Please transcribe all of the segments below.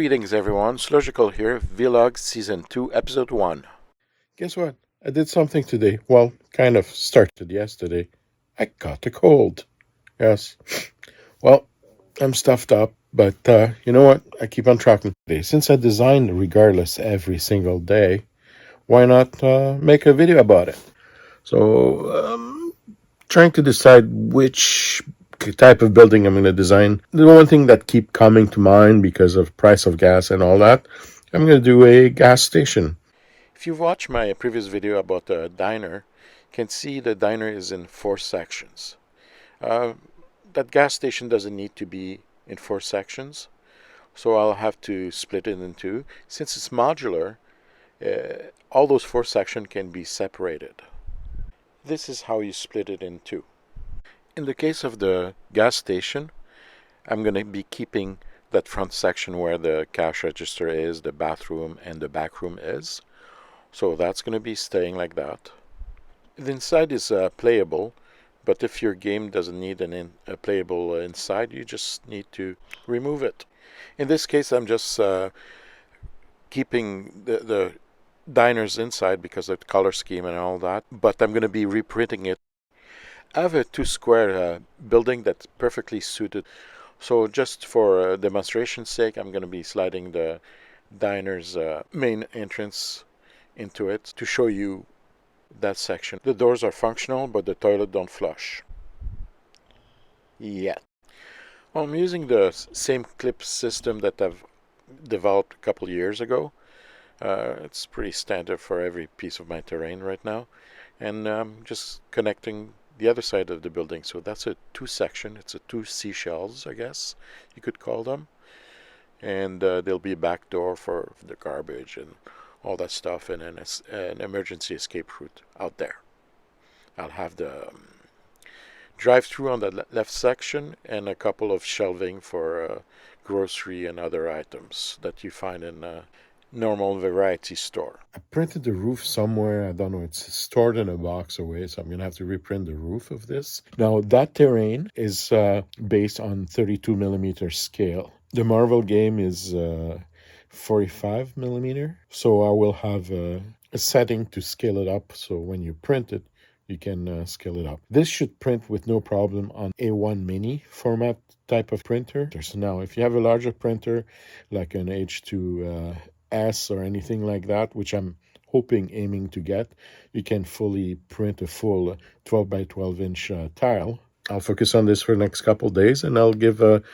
Greetings everyone, Slogical here, Vlog Season 2, Episode 1. Guess what? I did something today. Well, kind of started yesterday. I caught a cold. Yes. Well, I'm stuffed up, but you know what? I keep on trucking today. Since I design regardless every single day, why not make a video about it? So, trying to decide which type of building I'm going to design. The one thing that keep coming to mind because of price of gas and all that, I'm going to do a gas station. If you've watched my previous video about the diner, you can see the diner is in 4 sections. Uh, that gas station doesn't need to be in 4 sections, so I'll have to split it in 2. Since it's modular, all those 4 sections can be separated. This is how you split it in 2. In the case of the gas station, I'm going to be keeping that front section where the cash register is, the bathroom, and the back room is. So that's going to be staying like that. The inside is playable, but if your game doesn't need a playable inside, you just need to remove it. In this case, I'm just keeping the diners inside because of the color scheme and all that, but I'm going to be reprinting it. I have a 2-square building that's perfectly suited. So just for demonstration's sake, I'm going to be sliding the diner's main entrance into it to show you that section. The doors are functional, but the toilet don't flush yet. Well, I'm using the same clip system that I've developed a couple years ago. It's pretty standard for every piece of my terrain right now. And I'm just connecting the other side of the building. So that's a 2-section. It's a 2 seashells, I guess you could call them. And there'll be a back door for the garbage and all that stuff, and then an emergency escape route out there. I'll have the drive-through on the left section and a couple of shelving for grocery and other items that you find in normal variety store. I printed the roof somewhere. I don't know. It's stored in a box away, so I'm going to have to reprint the roof of this. Now, that terrain is based on 32 millimeter scale. The Marvel game is 45 millimeter, so I will have a setting to scale it up, so when you print it, you can scale it up. This should print with no problem on A1 mini format type of printer. So now, if you have a larger printer, like an H2 S or anything like that, which I'm aiming to get, you can fully print a full 12 by 12 inch tile. I'll focus on this for the next couple of days, and I'll give a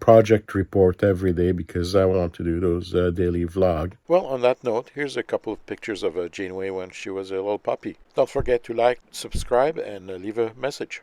project report every day because I want to do those daily vlog. Well, on that note, here's a couple of pictures of Janeway when she was a little puppy. Don't forget to like, subscribe, and leave a message.